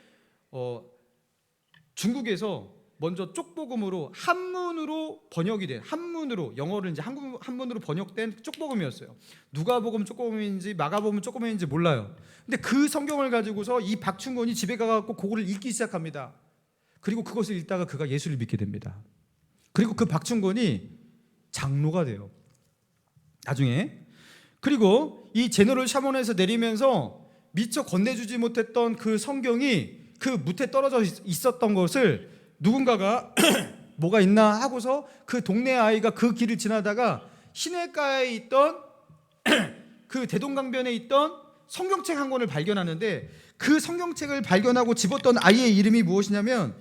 중국에서 먼저 쪽복음으로 한문으로 번역이 된, 한문으로, 영어를 이제 한문으로 번역된 쪽복음이었어요. 누가복음 쪽복음인지 마가복음 쪽복음인지 몰라요. 근데 그 성경을 가지고서 이 박충권이 집에 가갖고 그거를 읽기 시작합니다. 그리고 그것을 읽다가 그가 예수를 믿게 됩니다. 그리고 그 박충권이 장로가 돼요, 나중에. 그리고 이 제너럴 샤머너에서 내리면서 미처 건네주지 못했던 그 성경이 그 무태 떨어져 있었던 것을 누군가가 뭐가 있나 하고서 그 동네 아이가 그 길을 지나다가 시내가에 있던 그 대동강변에 있던 성경책 한 권을 발견하는데, 그 성경책을 발견하고 집었던 아이의 이름이 무엇이냐면,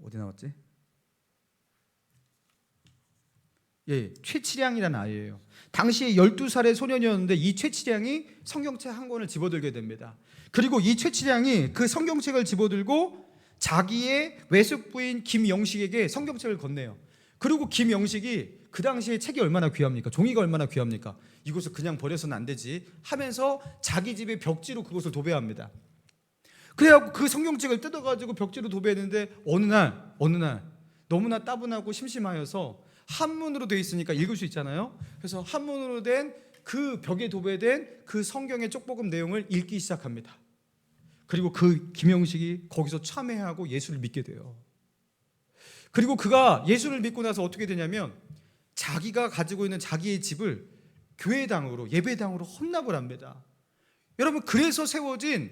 어디 나왔지? 최치량이라는 아이예요. 당시에 12살의 소년이었는데 이 최치량이 성경책 한 권을 집어들게 됩니다. 그리고 이 최치량이 그 성경책을 집어들고 자기의 외숙부인 김영식에게 성경책을 건네요. 그리고 김영식이 그 당시에 책이 얼마나 귀합니까? 종이가 얼마나 귀합니까? 이것을 그냥 버려서는 안 되지 하면서 자기 집의 벽지로 그것을 도배합니다. 그래갖고 그 성경책을 뜯어가지고 벽지로 도배했는데 어느 날 너무나 따분하고 심심하여서 한문으로 되어 있으니까 읽을 수 있잖아요. 그래서 한문으로 된 그 벽에 도배된 그 성경의 쪽복음 내용을 읽기 시작합니다. 그리고 그 김영식이 거기서 참회하고 예수를 믿게 돼요. 그리고 그가 예수를 믿고 나서 어떻게 되냐면, 자기가 가지고 있는 자기의 집을 교회당으로, 예배당으로 헌납을 합니다. 여러분, 그래서 세워진,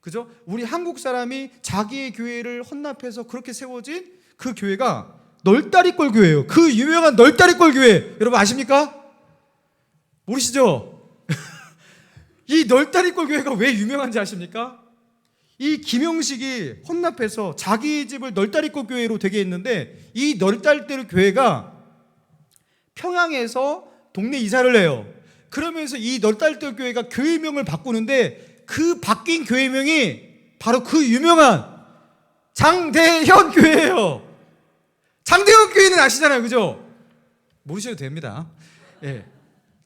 그죠? 우리 한국 사람이 자기의 교회를 헌납해서 그렇게 세워진 그 교회가 널다리꼴 교회예요. 그 유명한 널다리꼴 교회, 여러분 아십니까? 모르시죠? 이 널다리꼴 교회가 왜 유명한지 아십니까? 이 김영식이 헌납해서 자기 집을 널다리꼴 교회로 되게 했는데, 이 널다리꼴 교회가 평양에서 동네 이사를 해요. 그러면서 이 널다리꼴 교회가 교회명을 바꾸는데, 그 바뀐 교회명이 바로 그 유명한 장대현 교회예요. 장대현 교회는 아시잖아요, 그죠? 모르셔도 됩니다.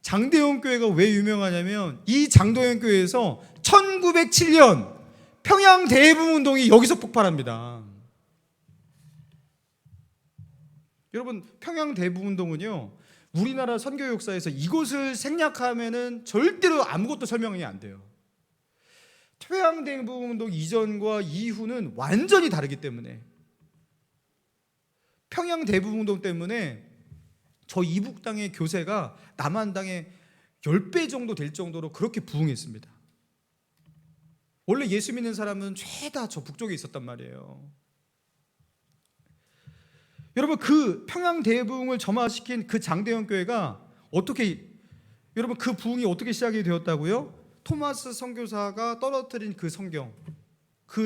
장대현 교회가 왜 유명하냐면, 이 장대현 교회에서 1907년 평양 대해붕 운동이 여기서 폭발합니다. 여러분 평양 대부운동은요, 우리나라 선교 역사에서 이것을 생략하면은 절대로 아무것도 설명이 안 돼요. 평양 대부운동 이전과 이후는 완전히 다르기 때문에, 평양 대부운동 때문에 저 이북 땅의 교세가 남한 땅의 10배 정도 될 정도로 그렇게 부흥했습니다. 원래 예수 믿는 사람은 죄다 저 북쪽에 있었단 말이에요. 여러분 그 평양 대부흥을 점화시킨 그 장대현 교회가 여러분 그 부흥이 어떻게 시작이 되었다고요? 토마스 선교사가 떨어뜨린 그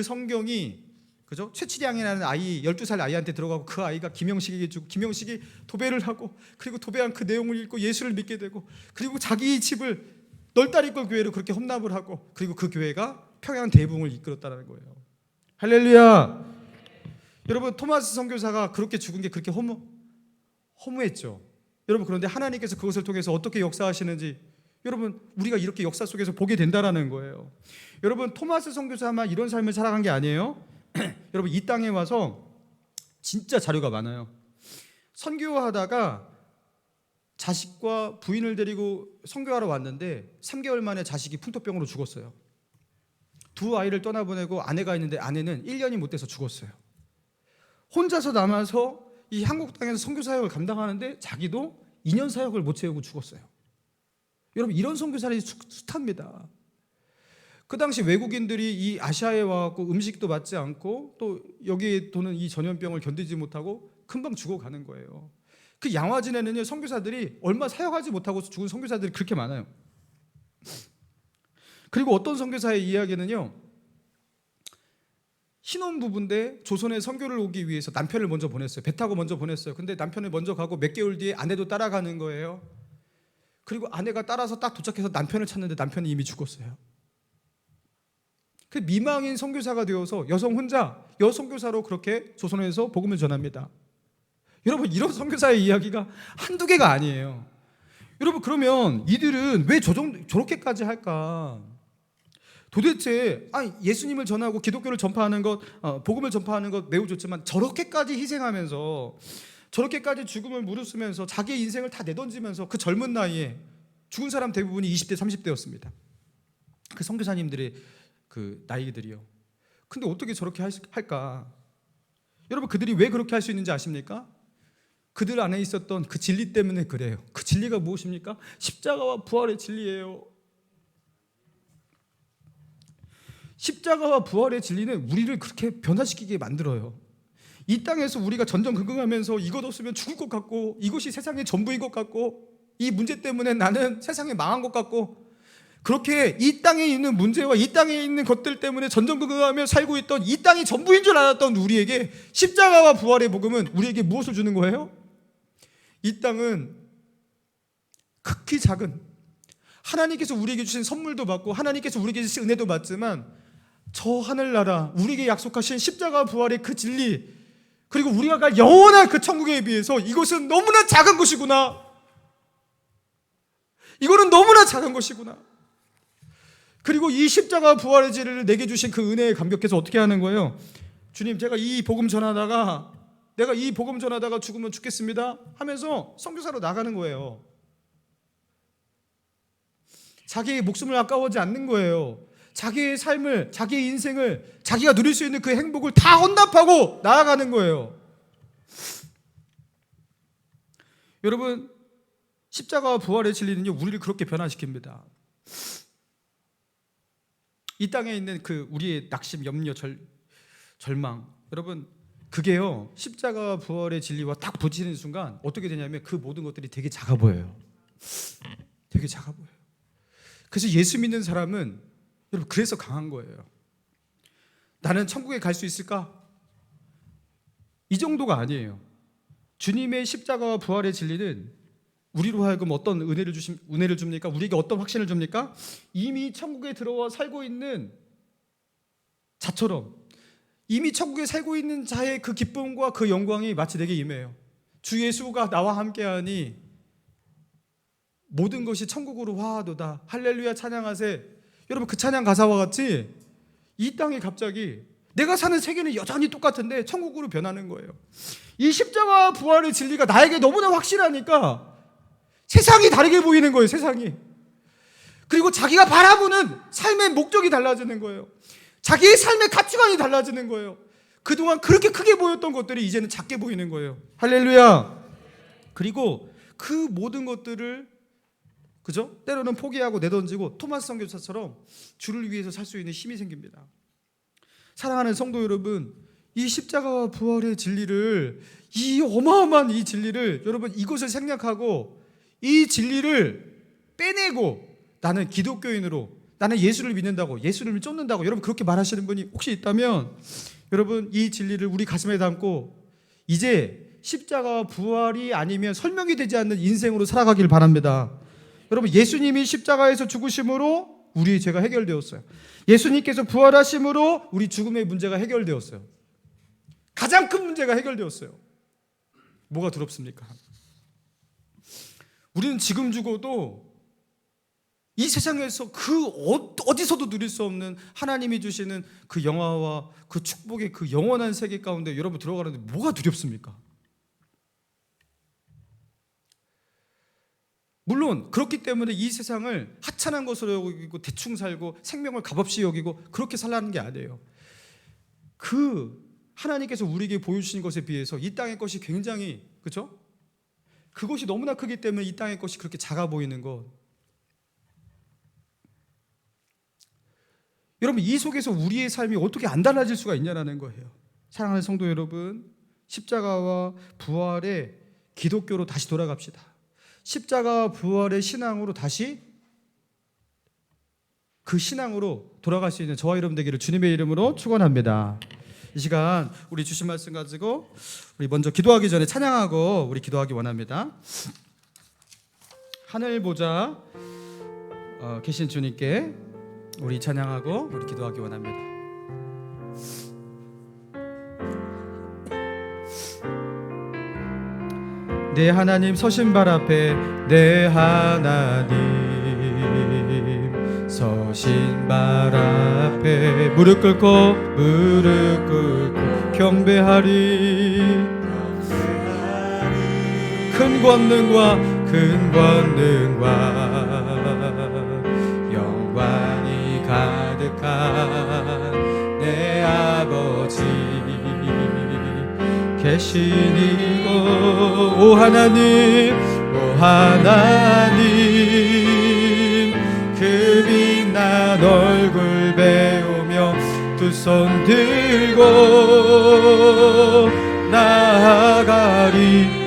성경이 그죠? 최치량이라는 아이, 12살 아이한테 들어가고 그 아이가 김영식에게 주고 김영식이 도배를 하고, 그리고 도배한 그 내용을 읽고 예수를 믿게 되고, 그리고 자기 집을 널다리꼴 교회로 그렇게 헌납을 하고, 그리고 그 교회가 평양 대부흥을 이끌었다는 거예요. 할렐루야. 여러분 토마스 선교사가 그렇게 죽은 게 그렇게 허무했죠. 여러분 그런데 하나님께서 그것을 통해서 어떻게 역사하시는지 여러분 우리가 이렇게 역사 속에서 보게 된다라는 거예요. 여러분 토마스 선교사만 이런 삶을 살아간 게 아니에요. 여러분 이 땅에 와서 진짜 자료가 많아요. 선교하다가 자식과 부인을 데리고 선교하러 왔는데 3개월 만에 자식이 풍토병으로 죽었어요. 두 아이를 떠나보내고 아내가 있는데 아내는 1년이 못 돼서 죽었어요. 혼자서 남아서 이 한국 땅에서 선교 사역을 감당하는데 자기도 2년 사역을 못 채우고 죽었어요. 여러분 이런 선교사들이 숱합니다. 그 당시 외국인들이 이 아시아에 와갖고 음식도 맞지 않고 또 여기에 도는 이 전염병을 견디지 못하고 금방 죽어가는 거예요. 그 양화진에는요 선교사들이 얼마 사역하지 못하고 죽은 선교사들이 그렇게 많아요. 그리고 어떤 선교사의 이야기는요, 신혼부부인데 조선에 선교를 오기 위해서 남편을 먼저 보냈어요. 배 타고 먼저 보냈어요. 근데 남편을 먼저 가고 몇 개월 뒤에 아내도 따라가는 거예요. 그리고 아내가 따라서 딱 도착해서 남편을 찾는데 남편이 이미 죽었어요. 그 미망인 선교사가 되어서 여성 혼자 여선교사로 그렇게 조선에서 복음을 전합니다. 여러분 이런 선교사의 이야기가 한두 개가 아니에요. 여러분 그러면 이들은 왜 저렇게까지 할까? 도대체 예수님을 전하고 기독교를 전파하는 것, 복음을 전파하는 것 매우 좋지만 저렇게까지 희생하면서, 저렇게까지 죽음을 무릅쓰면서 자기의 인생을 다 내던지면서 그 젊은 나이에 죽은 사람 대부분이 20대 30대였습니다. 그 선교사님들의 그 나이들이요. 근데 어떻게 저렇게 할까? 여러분 그들이 왜 그렇게 할 수 있는지 아십니까? 그들 안에 있었던 그 진리 때문에 그래요. 그 진리가 무엇입니까? 십자가와 부활의 진리예요. 십자가와 부활의 진리는 우리를 그렇게 변화시키게 만들어요. 이 땅에서 우리가 전전긍긍하면서 이것 없으면 죽을 것 같고, 이것이 세상의 전부인 것 같고, 이 문제 때문에 나는 세상에 망한 것 같고, 그렇게 이 땅에 있는 문제와 이 땅에 있는 것들 때문에 전전긍긍하며 살고 있던, 이 땅이 전부인 줄 알았던 우리에게 십자가와 부활의 복음은 우리에게 무엇을 주는 거예요? 이 땅은 극히 작은, 하나님께서 우리에게 주신 선물도 받고 하나님께서 우리에게 주신 은혜도 받지만, 저 하늘나라 우리에게 약속하신 십자가 부활의 그 진리, 그리고 우리가 갈 영원한 그 천국에 비해서 이것은 너무나 작은 것이구나. 이거는 너무나 작은 것이구나. 그리고 이 십자가 부활의 진리를 내게 주신 그 은혜에 감격해서 어떻게 하는 거예요? 주님, 제가 이 복음 전하다가 죽으면 죽겠습니다 하면서 선교사로 나가는 거예요. 자기의 목숨을 아까워하지 않는 거예요. 자기의 삶을, 자기의 인생을, 자기가 누릴 수 있는 그 행복을 다 헌납하고 나아가는 거예요. 여러분, 십자가와 부활의 진리는요, 우리를 그렇게 변화시킵니다. 이 땅에 있는 그 우리의 낙심, 염려, 절망, 여러분 그게요, 십자가와 부활의 진리와 딱 부딪히는 순간 어떻게 되냐면 그 모든 것들이 되게 작아 보여요. 되게 작아 보여요. 그래서 예수 믿는 사람은 여러분 그래서 강한 거예요. 나는 천국에 갈 수 있을까? 이 정도가 아니에요. 주님의 십자가와 부활의 진리는 우리로 하여금 어떤 은혜를 줍니까? 우리에게 어떤 확신을 줍니까? 이미 천국에 들어와 살고 있는 자처럼, 이미 천국에 살고 있는 자의 그 기쁨과 그 영광이 마치 내게 임해요. 주 예수가 나와 함께하니 모든 것이 천국으로 화하도다. 할렐루야 찬양하세. 여러분 그 찬양 가사와 같이 이 땅에 갑자기 내가 사는 세계는 여전히 똑같은데 천국으로 변하는 거예요. 이 십자가 부활의 진리가 나에게 너무나 확실하니까 세상이 다르게 보이는 거예요. 세상이. 그리고 자기가 바라보는 삶의 목적이 달라지는 거예요. 자기의 삶의 가치관이 달라지는 거예요. 그동안 그렇게 크게 보였던 것들이 이제는 작게 보이는 거예요. 할렐루야. 그리고 그 모든 것들을 그죠? 때로는 포기하고 내던지고 토마스 선교사처럼 주를 위해서 살 수 있는 힘이 생깁니다. 사랑하는 성도 여러분, 이 십자가와 부활의 진리를, 이 어마어마한 이 진리를 여러분 이것을 생략하고 이 진리를 빼내고 나는 기독교인으로, 나는 예수를 믿는다고, 예수를 쫓는다고 여러분 그렇게 말하시는 분이 혹시 있다면 여러분 이 진리를 우리 가슴에 담고 이제 십자가와 부활이 아니면 설명이 되지 않는 인생으로 살아가길 바랍니다. 여러분 예수님이 십자가에서 죽으심으로 우리의 죄가 해결되었어요. 예수님께서 부활하심으로 우리 죽음의 문제가 해결되었어요. 가장 큰 문제가 해결되었어요. 뭐가 두렵습니까? 우리는 지금 죽어도 이 세상에서 그 어디서도 누릴 수 없는 하나님이 주시는 그 영화와 그 축복의 그 영원한 세계 가운데 여러분 들어가는데 뭐가 두렵습니까? 물론 그렇기 때문에 이 세상을 하찮은 것으로 여기고 대충 살고 생명을 값없이 여기고 그렇게 살라는 게 아니에요. 그 하나님께서 우리에게 보여주신 것에 비해서 이 땅의 것이 굉장히, 그렇죠? 그것이 너무나 크기 때문에 이 땅의 것이 그렇게 작아 보이는 것. 여러분 이 속에서 우리의 삶이 어떻게 안 달라질 수가 있냐라는 거예요. 사랑하는 성도 여러분, 십자가와 부활의 기독교로 다시 돌아갑시다. 십자가와 부활의 신앙으로 다시 그 신앙으로 돌아갈 수 있는 저와 여러분 되기를 주님의 이름으로 축원합니다. 이 시간 우리 주신 말씀 가지고 우리 먼저 기도하기 전에 찬양하고 우리 기도하기 원합니다. 하늘 보좌 계신 주님께 우리 찬양하고 우리 기도하기 원합니다. 내 하나님 서신 발 앞에, 내 하나님 서신 발 앞에 무릎 꿇고 경배하리. 큰 권능과 영광이 가득한 내 아버지 계신 이곳, 오 하나님 그 빛난 얼굴 배우며 두 손 들고 나아가리.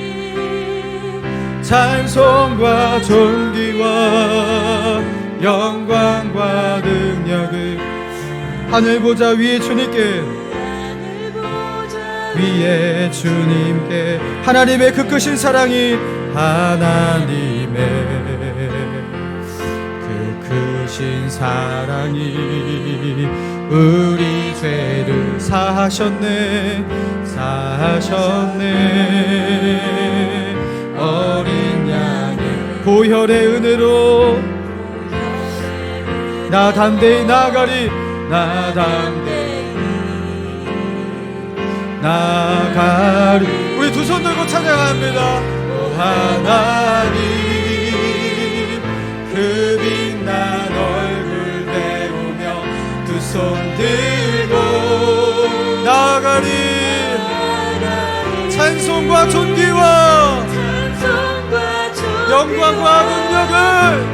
찬송과 존귀와 영광과 능력을 하늘 보좌 위에 주님께, 위에 주님께 하나님의 그 크신 사랑이, 하나님의 그 크신 사랑이 우리 죄를 사하셨네. 어린 양의 보혈의 은혜로 나 담대히 나아가리. 우리 두 손 들고 찬양합니다. 오 하나님 그 빛난 얼굴 배우며 두 손 들고 나아가리. 찬송과 존귀와 영광과 능력을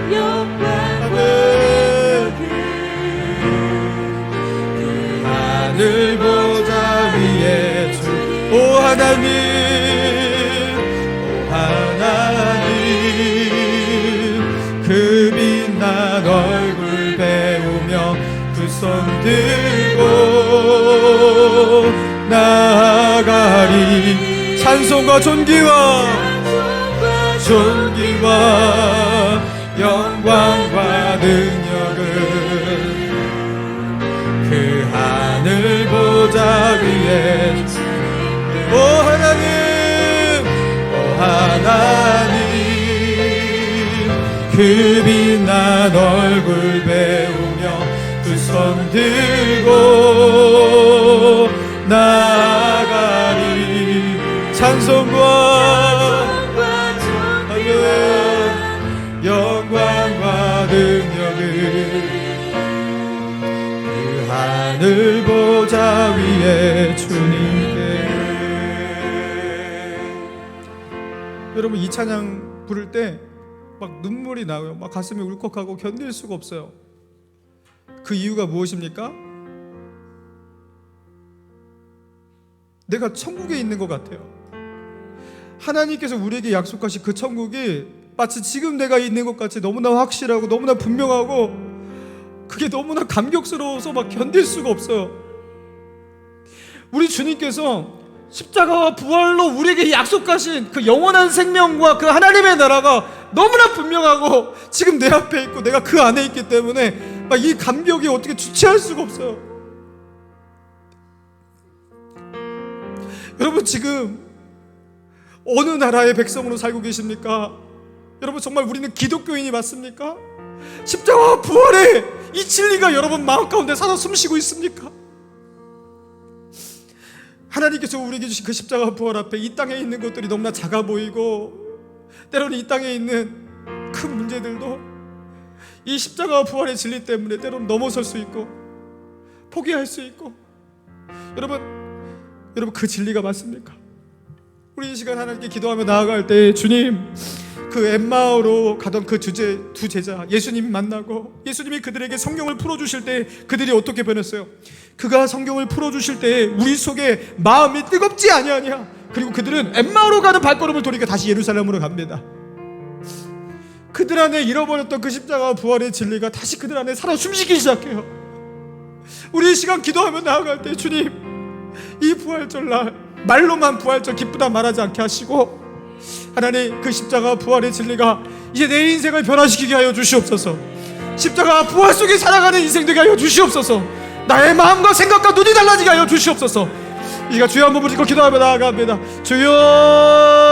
하늘 보좌 위에 오 하나님 그 빛난 얼굴 배우며 두 손 들고 나아가리. 찬송과 존귀와 영광과 능력을 그 하늘 보좌 위에 오 하나님 그 빛난 얼굴 배우며 두 손 들고 그 하늘 보좌 위에 주님께. 여러분, 이 찬양 부를 때 막 눈물이 나요. 막 가슴이 울컥하고 견딜 수가 없어요. 그 이유가 무엇입니까? 내가 천국에 있는 것 같아요. 하나님께서 우리에게 약속하신 그 천국이 마치 지금 내가 있는 것 같이 너무나 확실하고 너무나 분명하고, 그게 너무나 감격스러워서 막 견딜 수가 없어요. 우리 주님께서 십자가와 부활로 우리에게 약속하신 그 영원한 생명과 그 하나님의 나라가 너무나 분명하고 지금 내 앞에 있고 내가 그 안에 있기 때문에 막 이 감격이 어떻게 주체할 수가 없어요. 여러분, 지금 어느 나라의 백성으로 살고 계십니까? 여러분, 정말 우리는 기독교인이 맞습니까? 십자가와 부활의 이 진리가 여러분 마음 가운데 살아 숨쉬고 있습니까? 하나님께서 우리에게 주신 그 십자가 부활 앞에 이 땅에 있는 것들이 너무나 작아 보이고, 때로는 이 땅에 있는 큰 문제들도 이 십자가 부활의 진리 때문에 때로는 넘어설 수 있고 포기할 수 있고, 여러분 그 진리가 맞습니까? 우리 이 시간 하나님께 기도하며 나아갈 때, 주님, 그 엠마오로 가던 그 두 제자 예수님이 만나고 예수님이 그들에게 성경을 풀어주실 때 그들이 어떻게 변했어요? 그가 성경을 풀어주실 때 우리 속에 마음이 뜨겁지 아니하냐? 그리고 그들은 엠마오로 가는 발걸음을 돌이켜 다시 예루살렘으로 갑니다. 그들 안에 잃어버렸던 그 십자가와 부활의 진리가 다시 그들 안에 살아 숨쉬기 시작해요. 우리 이 시간 기도하며 나아갈 때, 주님, 이 부활절날 말로만 부활절 기쁘다 말하지 않게 하시고, 하나님, 그 십자가 부활의 진리가 이제 내 인생을 변화시키게 하여 주시옵소서. 십자가 부활 속에 살아가는 인생 되게 하여 주시옵소서. 나의 마음과 생각과 눈이 달라지게 하여 주시옵소서. 이가 주여 한번 부르짖고 기도하며 나아갑니다. 주여